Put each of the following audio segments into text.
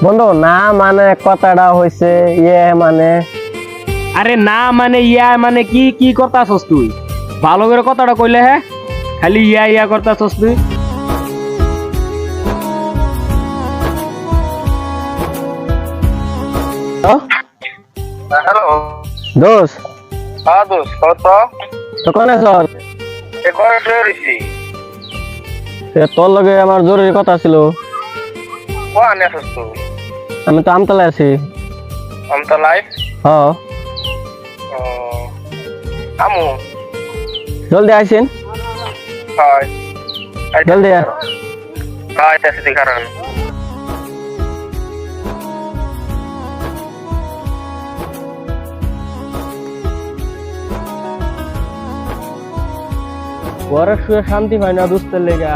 বন্ধু না মানে কথাটা হইছে ইয়ে মানে আরে না মানে ইয়া মানে কি কি করতাছস তুই? ভালো করে কথাটা কইলে হ্যাঁ, খালি ইয়া ইয়া করতাছস তুই। হ্যালো দোষ হ্যাঁ দোস্ত কত তো কোনে আছ? ঘরে রয়েছি তোর লগে আমার জরুরি কথা ছিল। কোয়ানে আছিস তুই? আমি তো আমতলায় আছি। আমতলায়? হ আমু জলদি আইসেন। হয় জলদি আয়। হয় তাসি কারণ ঘরে শুয়ে শান্তি হয় না দুস্তের লেগা।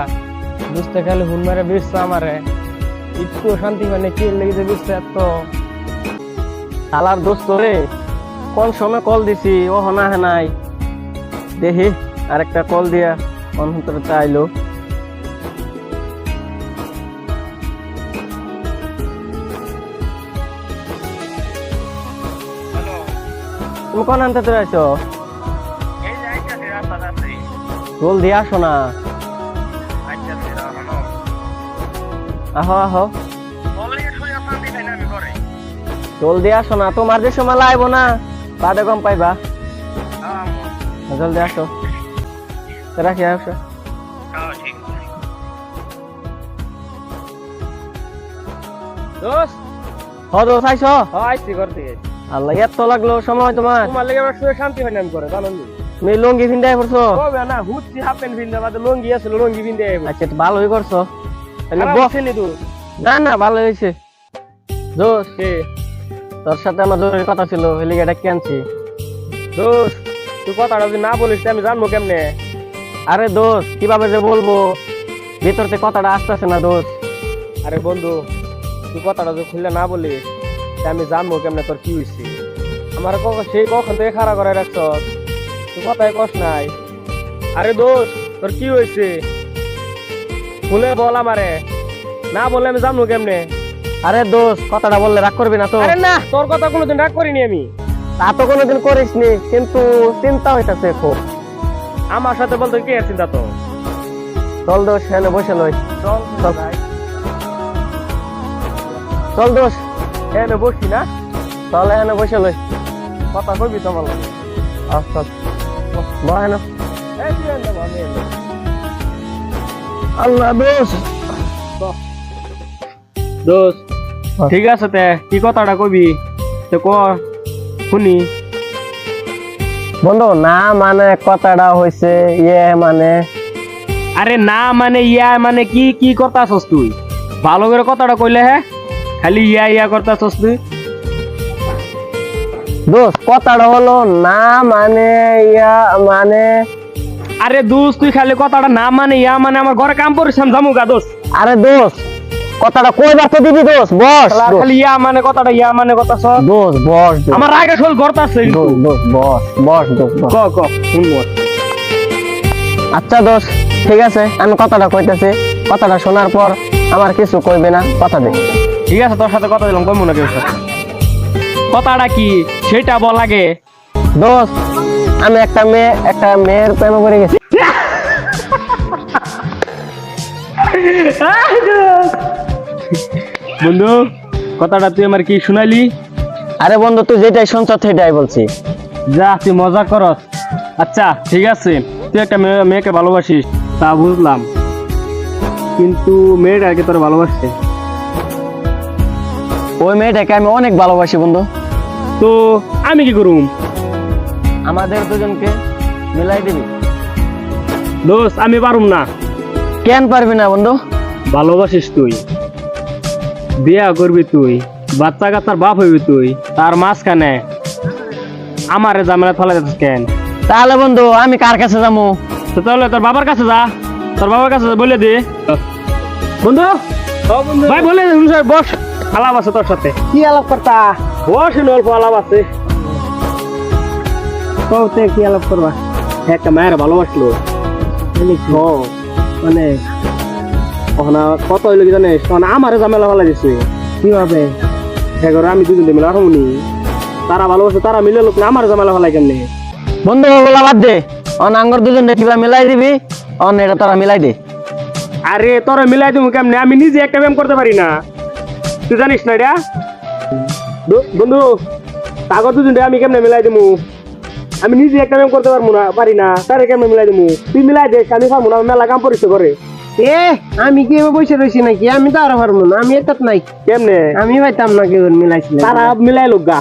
দুস্তে খালি হুন মারে বিরছে আমারে, একটু শান্তি হয় না। কি লেগে যে বিরছে এত? শালার দোস্ত রে, কোন সময় কল দিছি ও হনা হে নাই। দেখি আরেকটা কল দিয়া অন্তরে চাইলো। হ্যালো তুমি কোন আনতে তো আইছো? এই যে আইতাছি রাস্তা যাচ্ছি জলদি আসো না। আইতাছি হ্যালো আহো আহো বলে শুয়ে শান্তি পাই না আমি ঘরে জলদি আসো না, তোমার যে সময় লাইব না বাদে কম পাইবা। আমু জলদি আসো, রাখি আসো। হ্যাঁ ঠিক দোস্ত হ দোষ আইছো? আইসি ঘর থেকে। আল্লাহ এত লাগলো সময় তোমার। তোমার লেগে আমার শুয়ে শান্তি হয় না আমি ঘরে, জানো নি? তুমি লুঙ্গি ভিন্দাই পড়ছো? কবে না হুচ্ছি হাফ প্যান্ট ভিন্দা বাদে লুঙ্গি আছে, লুঙ্গি ভিন্দে আইবো। আচ্ছা তো ভালোই করছো। তাহলে খারাপ বস। ছেলে তুই। না না ভালো হয়েছে। দোষ কে? তোর সাথে আমার জরুরি কথা ছিল, হেলিকে ডাকি আনছি। দোস্ত তুই কথাটা যদি না বলিস তো আমি জানবো কেমনে? আরে দোষ কিভাবে যে বলবো, ভিতর থেকে কথাটা আসতেছে না দোষ। আরে বন্ধু, তুই কথাটা যদি খুললে না বলিস তা আমি জানবো কেমনে তোর কি হয়েছে? আমার সেই কখন থেকে খাড়া করে রাখছ, তুই কথাই কস নাই। আরে দোস্ত তোর কি হয়েছে খুলে বল আমারে, না বললে আমি জানবো কেমনে? আরে দোষ কথাটা বললে রাগ করবি না তো? আরে না, তোর কথা কোনোদিন রাগ করিনি আমি। তা তো কোনোদিন করিসনি, কিন্তু চিন্তা হইতাছে খুব। আমার সাথে বলতে কি আর চিন্তা তো? চল দোষ হেলে বসে লই। চল চল। ভাই, চল দোষ, এনে বসি না, চল এখানে বসে লই। কথা কইবি তো আমার লগে। আচ্ছা বহেন। এই তুই এনে বল, আমি এনে। আল্লাহ দোষ। দোস্ত ঠিক আছে, তে কি কথাটা কবি তে ক শুনি। বন্ধু না মানে কথাটা হইছে ইয়ে মানে আরে না মানে ইয়া মানে কি কি করতাছস তুই? ভালো করে কথাটা কইলে হ্যাঁ, খালি ইয়া ইয়া করতাছস তুই। দোষ কথাটা হলো না মানে ইয়া মানে। আরে দোস্ত তুই খালি কথাটা না মানে ইয়া মানে আমার ঘরে কাম করিস আমি জামু গা দোস্ত। আরে দোষ কথাটা কইবার তো দিবি দোষ, বস দোষ। খালি ইয়া মানে কথাটা ইয়া মানে কথা সব দোষ বস দোষ। আমার আগে শোল করতাছে। দোষ দোষ বস বস দোষ বস। ক ক শুনবো। আচ্ছা দোষ ঠিক আছে, আমি কথাটা কইতেছি। কথাটা শোনার পর আমার কিছু কইবে না, কথা দে। ঠিক আছে, তোর সাথে কথা দিলাম, কইমু না কেউ সাথে। কথাটা কি সেটা বল আগে। দোষ আমি একটা মেয়ের প্রেমে পড়ে গেছি। বন্ধু কথাটা তুই আমার কি শুনাইলি? আরে বন্ধু তুই যেটাই শুনছ সেটাই বলছি। যা তুই মজা করস। আচ্ছা ঠিক আছে, তুই একটা মেয়েকে ভালোবাসিস তা বুঝলাম, কিন্তু মেয়েটা আগে তোর ভালোবাসছে। ওই মেয়েটাকে আমি অনেক ভালোবাসি বন্ধু। তো আমি কি করুম? আমাদের দুজনকে মিলাই দিবি। দোস্ত আমি পারুম না। কেন পারবি না বন্ধু? ভালোবাসিস তুই, বিয়া করবি তুই, বাচ্চা কাচ্চার বাপ হইবি তুই, তার মাঝখানে আমারে ঝামেলা ফেলা যাচ্ছিস কেন? তাহলে বন্ধু আমি কার কাছে যাবো? তো তাহলে তোর বাবার কাছে যা, তোর বাবার কাছে যা, বলে দে। বন্ধু ভাই বলে দে, শুনছ, বস, আলাপ আছে তোর সাথে। কি আলাপ করতা? বস, অল্প আলাপ আছে। তো কি আলাপ করবা? একটা মায়ের ভালোবাসলো মানে কত হইলো কি জানিস, আমারে ঝামেলা ফেলা দিচ্ছে। কিভাবে এগারো আমি দুজন মিলে রাখুনি তারা ভালোবাসে তারা মিলে লোক না আমার জামালা ফেলাই কেমনে বন্ধু ওগুলা বাদ দে অন আঙ্গর দুজন কিবা মিলাই দিবি অন এটা তারা মিলাই দে। আরে তোরা মিলাই দিব কেমনে আমি নিজে একটা ব্যায়াম করতে পারি না তুই জানিস না এটা বন্ধু কাগজ দুজন আমি কেমনে মিলাই দেবো আমি নিজে একটা ব্যায়াম করতে পারবো না পারি না তারে কেমনে মিলাই দেবো তুই মিলাই দেখ আমি পারবো না মেলা কাম পরিচয় করে এ আমি কি বসে রয়েছি নাকি আমি তো আরো পারবো না আমি এত নাই কেমনে আমি পাইতাম না কেউ মিলাইছিল তারা মিলাই লোক গা